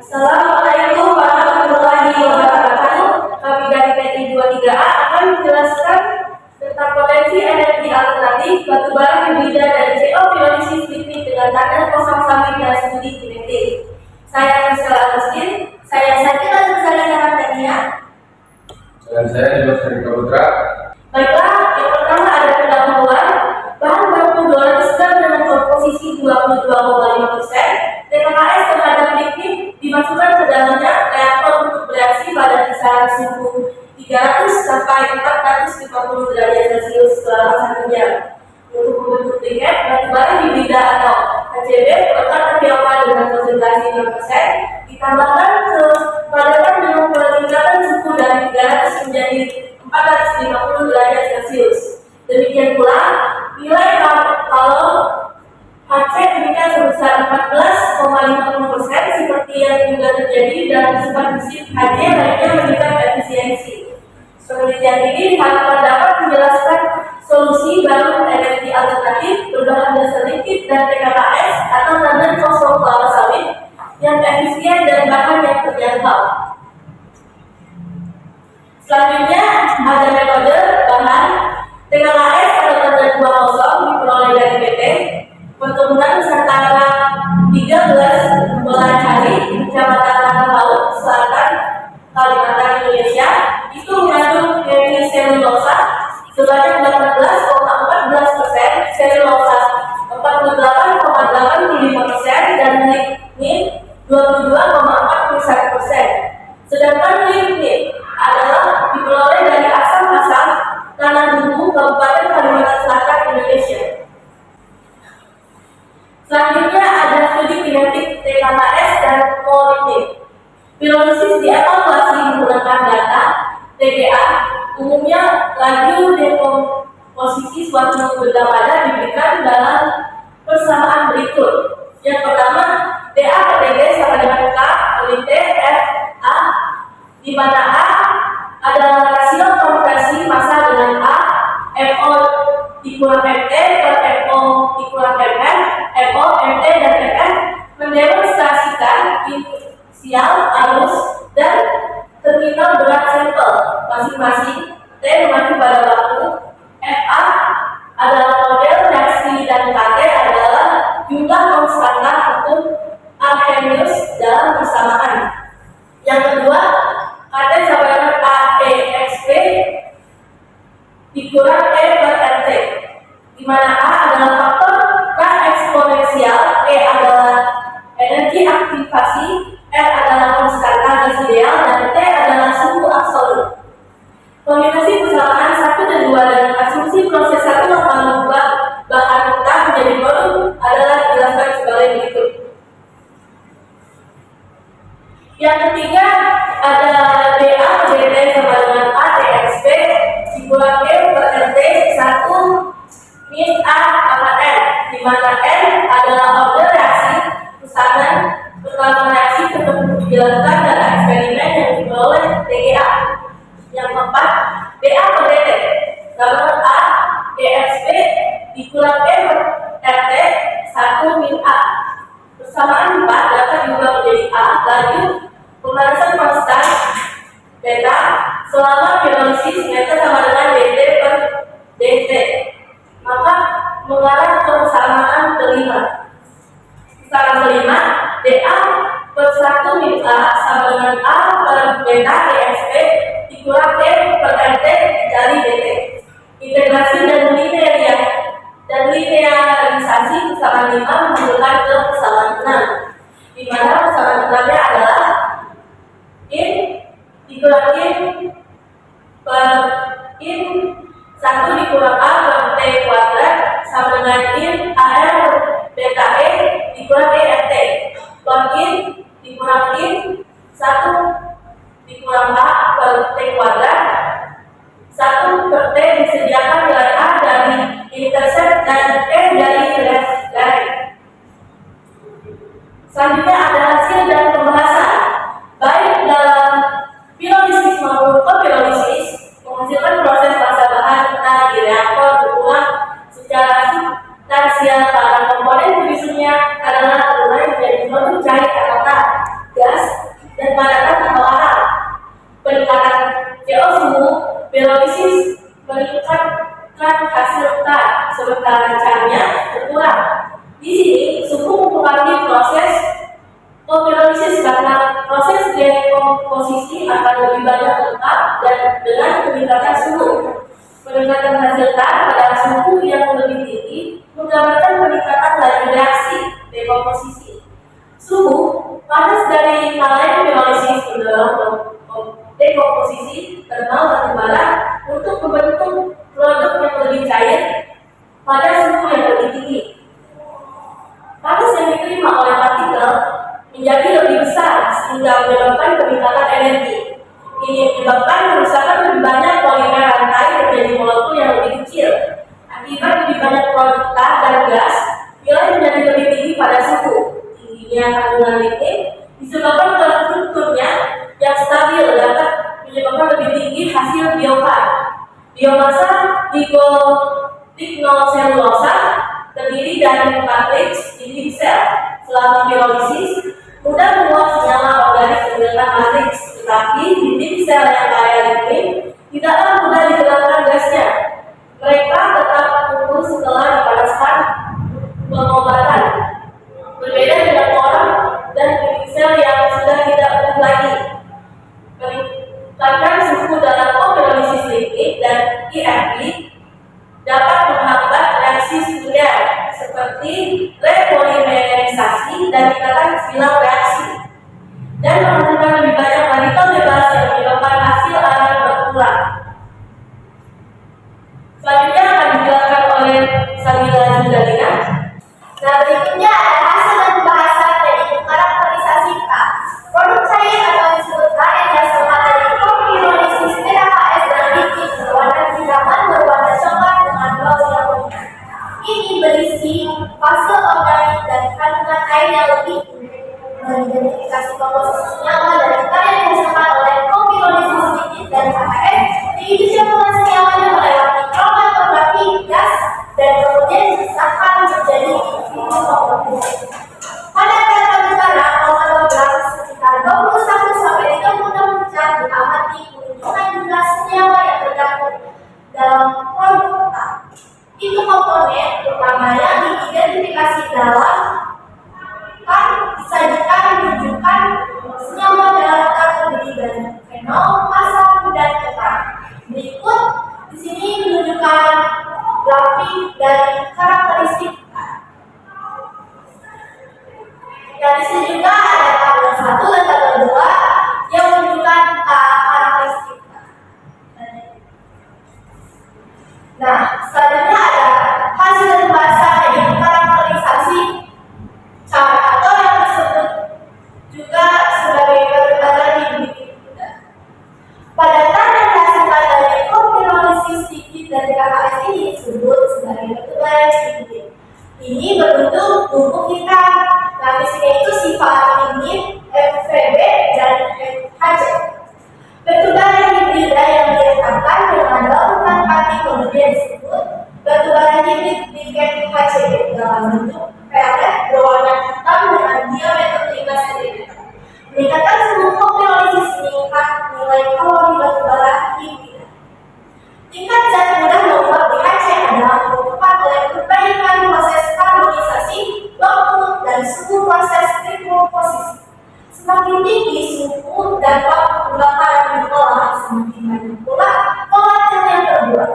Assalamualaikum warahmatullahi wabarakatuh. Kami dari PTI 23A akan menjelaskan tentang potensi energi alternatif batubara hibrida dari CO piolisis liquid dengan tanda kosong sami dan studi kinetik. Saya Rizal Agustin, saya Sakila Nursalina Karantania. Dan saya Dimas Hendika Putra. Baiklah, yang pertama ada pendahuluan. Bahan baku 200 gram dengan komposisi 22,5%. TKKS terhadap liquid dimasukkan ke dalamnya reaktor untuk bereaksi pada kisaran suhu 300 sampai 450 derajat Celcius selama 1 jam. Untuk membentuk briket, batubara hibrida atau HCB letak terbiasa dengan konsentrasi 6%, ditambahkan ke padatan dengan peningkatan suhu dari 300 menjadi 450 derajat Celcius. Demikian pula, nilai kalau HC demikian sebesar 14,50% seperti yang juga terjadi dalam sifat fisik HC lainnya meningkat efisiensi. Penelitian ini diharapkan dapat menjelaskan solusi baru energi alternatif berbahan dasar liquid dan TKKS atau tandan kosong kelapa sawit yang efisien dan bahan yang terjangkau. Selanjutnya ada metode bahan TKKS atau tandan buah kosong diperoleh dari PT Perkebunan Nusantara 13 Belacari, Kecamatan Tanah Laut, Selatan, Kalimantan, Indonesia. Itu mengandung hemiselulosa sebanyak 18,14%, selulosa 48,85% dan lignin 22,41%. Sedangkan lignin adalah diperoleh dari asam-asam tanah bumbu Kabupaten Kalimantan Selatan, Indonesia. Selanjutnya ada studi kinetik TKKS dan politik. Piolisis dievaluasi menggunakan data TGA. Umumnya laju dekomposisi suatu benda padat diberikan dalam persamaan berikut. Yang pertama, DA per DG sama dengan K kali T F A, di mana A adalah rasio konversi massa dengan A, MO dikurang MT per MO dikurang MM, MO, MT, dan MM mendemonstrasikan inisial, arus, dan terminal berat sampel masing-masing. T mengacu pada waktu, FA adalah model reaksi, dan KT adalah jumlah konstanta untuk Arrhenius dalam persamaan. Yang kedua, KT sama dengan AEXP dikurang E per RT, di mana A adalah faktor K eksponensial, E adalah energi aktivasi, R adalah konstanta gas ideal, dan T adalah suhu absolut. Kombinasi persamaan 1 dan 2 dan asumsi proses 1 akan mengubah bahan mentah menjadi produk adalah dijelaskan sebagai berikut. Yang ketiga ada DA DT sama dengan A DXP dikurang E per RT 1 min A sama N, di mana N adalah order reaksi pesanan pertama reaksi tertentu dilakukan dalam eksperimen yang diperoleh TGA. Yang keempat, DA per DT sama A DXP dikurang E per RT 1 min A. Persamaan 4 dapat diubah menjadi A. Laju pemanasan konstan beta selama piolisis beta sama dengan DT per DT. Maka mengarah ke persamaan kelima. Persamaan kelima, DA per 1 min A sama dengan A per beta DXP dikurang E per RT dikali DT. Integrasi dan linearisasi persamaan 5 menunjukkan ke persamaan 6, di mana persamaan 6-nya adalah in dikurang in per in 1 dikurang A per T kuadrat sama dengan in AR per beta E dikurang ERT. Log in dikurang in 1 dikurang A per T kuadrat 1 per T disediakan nilai A dari intercept dan E dari left line. Selanjutnya ada hasil dan pembahasan. Baik dalam piolisis maupun kopiolisis menghasilkan proses fase bahan mentah di reaktor berulang secara substansial pada komponen fisinya adalah mulai menjadi produk cair atau tak. Pirolisis meningkatkan hasil tar, sementara caranya berkurang. Di sini, suhu mempengaruhi proses pirolisis karena proses dekomposisi akan lebih banyak lemak dan dengan peningkatan suhu. Peningkatan hasil tar pada suhu yang lebih tinggi menggambarkan peningkatan laju reaksi dekomposisi. Suhu panas dari kalain pirolisis mendorong dekomposisi thermal batubara untuk membentuk produk yang lebih cair pada suhu yang lebih tinggi. Panas yang diterima oleh partikel menjadi lebih besar sehingga menyebabkan peningkatan energi. Ini menyebabkan kerusakan lebih banyak polimer rantai menjadi molekul yang lebih kecil. Akibat lebih banyak produk tar dan gas, nilai menjadi lebih tinggi pada suhu. Tingginya kandungan lignit disebabkan oleh strukturnya yang stabil dapat menyebabkan lebih tinggi hasil biokar. Biomasa lignoselulosa terdiri dari matriks inti sel. Selama pirolisis, mudah membuat senyawa organik menggunakan matriks, tetapi inti sel yang kaya lignin tidaklah mudah digerakkan gasnya. Mereka tetap tumbuh setelah dipanaskan pengobatan. Berbeda dengan orang dan inti sel yang sudah tidak utuh lagi. Meningkatkan suhu dalam pirolisis liquid dan IFB dapat menghambat reaksi sekunder seperti repolimerisasi dan ikatan silang reaksi dan menghasilkan lebih banyak radikal bebas yang menyebabkan hasil akan berkurang. Selanjutnya akan dijelaskan oleh Sabila Judalina. Nah, berikutnya ada hasil dan pembahasan dari karakterisasi K. Produk cair atau disebut KN sama dari pirolisis THS dan liquid berwarna kehitaman berwarna coklat dengan bau yang unik. Ini berisi fase organik dan kandungan air yang lebih tinggi. Mengidentifikasi komposisi senyawa dari KN yang dihasilkan oleh pirolisis liquid dan THS diuji dengan senyawanya melewati kromatografi gas dan kemudian disahkan menjadi pada data negara kromatograf sekitar 21-36 jam diamati menunjukkan jumlah senyawa yang tergabung dalam produk K. Itu komponen utama yang diidentifikasi dalam kan disajikan menunjukkan senyawa dalam K terdiri dari fenol, asam, dan ketan. Berikut di sini menunjukkan grafik dari karakteristik K. Dan di sini juga ada tabel 1 dan tabel 2 yang menunjukkan karakteristik K. Nah, selanjutnya ada hasil dan pembahasan dari karakterisasi cara atau yang disebut juga sebagai batubara lignit. Pada tanda yang dihasilkan dari pirolisis liquid dan THS ini disebut sebagai batubara lignit. Ini berbentuk bubuk hitam. Nah, fisiknya itu sifat lignit, FVB, dan HC. Batubara hibrida yang dilengkapi dengan larutan pati kemudian disebut batubara hibrid briket HCD dalam bentuk pelet berwarna hitam dengan diameter 5 cm. Meningkatkan suhu pirolisis meningkat nilai kalori batubara hibrida. Tingkat zat mudah membuat BHC adalah penutupan oleh perbaikan proses karbonisasi, waktu, dan suhu proses dekomposisi. Semakin tinggi suhu dan waktu pembakaran diolah, semakin banyak pula kolagen yang terbuat.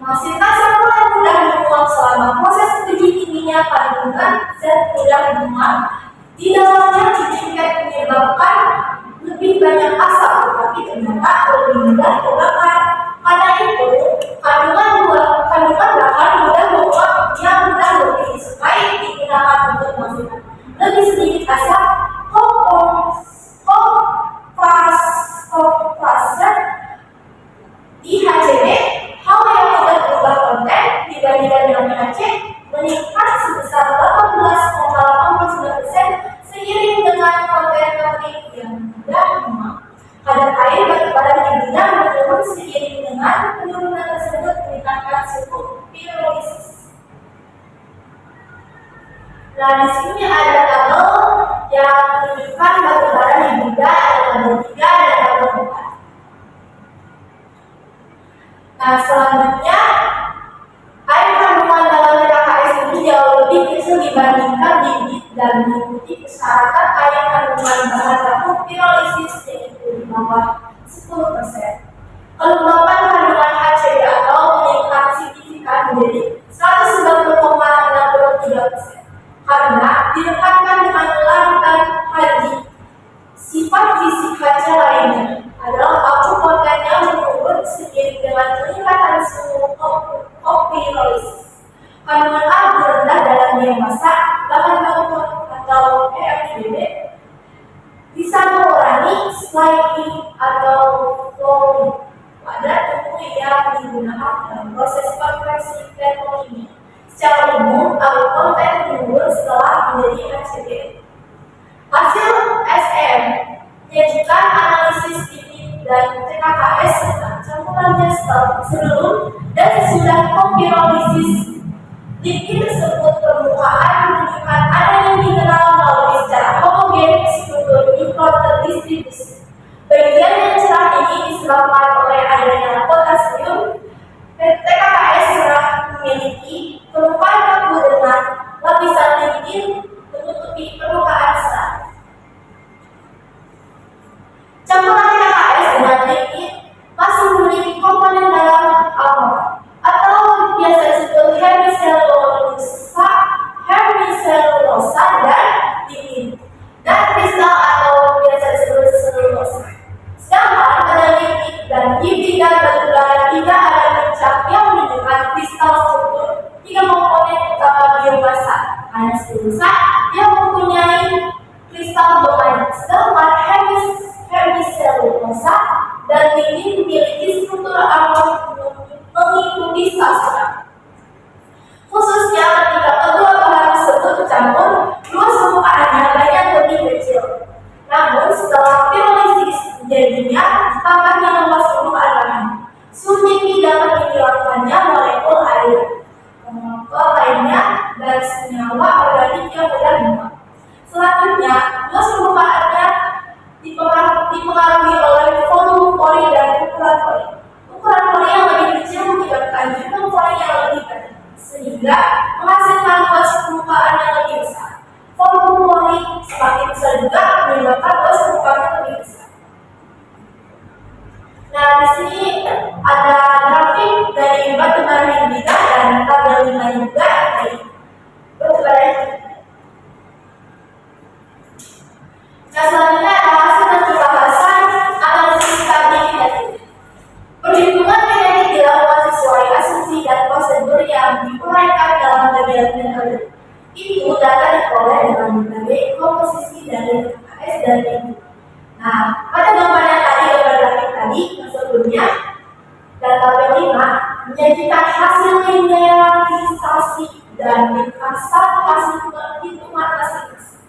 Menghasilkan campuran mudah menguap selama proses uji kimia kandungan zat mudah menguap di dalamnya cincin menyebabkan lebih banyak asap, tetapi ternyata lebih mudah terbakar. Karena itu, kandungan bahan mudah menguap yang mudah lebih disukai digunakan untuk menghasilkan lebih sedikit asap. Kompressor di HCD, hal yang mudah berubah konten dibandingkan dengan BHC meningkat sebesar 18,89% seiring dengan konten kalori yang mudah menguap. Kadar air batubara hibrida menurun seiring dengan penurunan tersebut meningkatkan suhu pirolisis. Nah, di sini ada tabel yang menunjukkan batubara hibrida ada tabel 3 dan tabel 4. bawah 10%. Kelembapan kandungan HCG atau meningkat signifikan menjadi 190,63% karena didekatkan dengan larutan haji. Sifat fisik HC lainnya adalah akupontennya menurun seiring dengan peningkatan suhu kopirolisis. Kandungan A rendah dalam biomasa bahan baku atau EFBB bisa mengurangi sliding atau flowing pada tubuh yang digunakan dalam proses konversi petrokimia. Secara umum, akuponten menurun setelah menjadi HCG. Hasil SM menyajikan analisis lipid dan TKKS serta campurannya sebelum dan sesudah kopirolisis. Lipid tersebut permukaan menunjukkan adanya mineral melalui secara homogen struktur mikroterdistribusi. Bagian yang cerah ini disebabkan oleh adanya potasium. TKKS serah memiliki permukaan kaku dengan lapisan lipid menutupi permukaan serat. Campuran TKKS dengan lipid masih memiliki komponen dalam alkohol atau biasa disebut hemiselulosa dan lipid dan kristal atau biasa disebut selulosa. Sedangkan pada lipid dan bidang batubara tidak ada pencak yang menunjukkan kristal struktur 3 komponen utama biomasa, hanya selulosa yang mempunyai kristal domain. Sedangkan hemiselulosa dan lipid memiliki struktur mengikuti sastra. Khususnya ketika kedua bahan tersebut bercampur, luas permukaannya banyak lebih kecil. Namun setelah pirolisis jadinya tambahnya luas permukaan bahan. Sulfit dapat dihilangkannya molekul air, molekul lainnya dan senyawa organik yang bergabung. Selanjutnya, luas permukaannya dipengaruhi oleh volume pori dan ukuran pori. Ukuran pori yang lebih kecil menyebabkan jumlah pori yang lebih banyak, sehingga menghasilkan luas permukaan yang lebih besar. Volume pori semakin besar juga menyebabkan luas permukaan yang lebih besar. Nah, di sini ada grafik dari batubara hibrida dan tabel 5 juga dari batubara hibrida. Nah, selanjutnya ada hasil dan pembahasan analisis stabilitas. Perhitungan genetik dilakukan sesuai asumsi dan prosedur yang diuraikan dalam bagian metode. Itu data diperoleh dengan berbagai komposisi dari KS dan ini. Nah, pada gambar yang tadi, gambar grafik tadi yang sebelumnya, data B5 menyajikan hasil linearisasi dan hasil perhitungan masing-masing.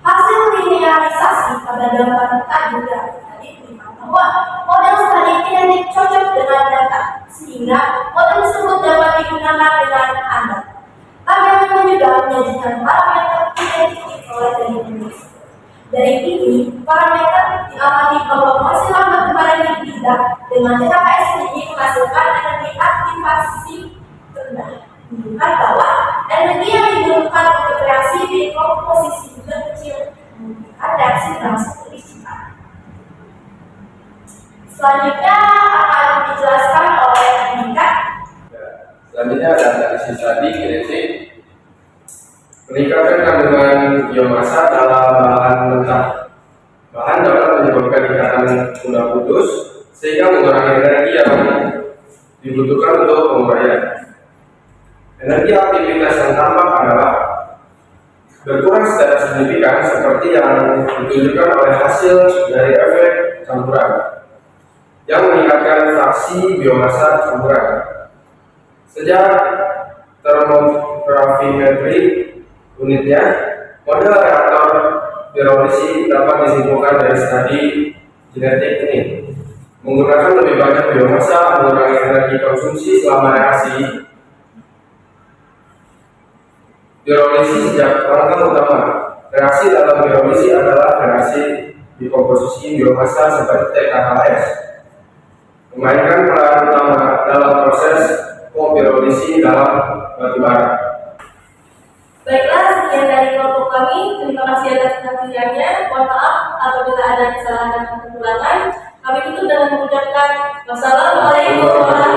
Hasil linearisasi pada gambar tadi menunjukkan bahwa model studi kinetik cocok dengan data, sehingga model tersebut dapat digunakan dengan aman. Tabel ini juga menyajikan parameter kinetik diperoleh dari Indonesia. Dari ini, parameter diamati bahwa penghasilan batubara hibrida dengan TKKS tinggi menghasilkan energi aktivasi rendah. Menunjukkan bahwa energi yang dibutuhkan untuk reaksi di komposisi kecil menunjukkan reaksi langsung lebih cepat. Selanjutnya akan dijelaskan oleh Andika. Selanjutnya ada analisis tadi kinetik. Peningkatan kandungan biomasa dalam bahan mentah. Bahan dapat menyebabkan ikatan mudah putus sehingga mengurangi energi yang dibutuhkan untuk penguraian. Energi aktivitas yang tampak adalah berkurang secara signifikan seperti yang ditunjukkan oleh hasil dari efek campuran yang meningkatkan fraksi biomasa campuran. Sejak termografimetri unitnya, model reaktor pirolisi dapat disimpulkan dari studi genetik ini. Menggunakan lebih banyak biomasa mengurangi energi konsumsi selama reaksi pirolisi sejak rangkaian utama. Reaksi dalam pirolisi adalah reaksi dekomposisi biomasa seperti TKKS, memainkan peran utama dalam proses kopirolisi dalam batubara. Baiklah, sekian dari kelompok kami. Terima kasih atas perhatiannya. Mohon maaf apabila ada kesalahan dan kekurangan. Kami tutup dengan mengucapkan wassalamualaikum warahmatullahi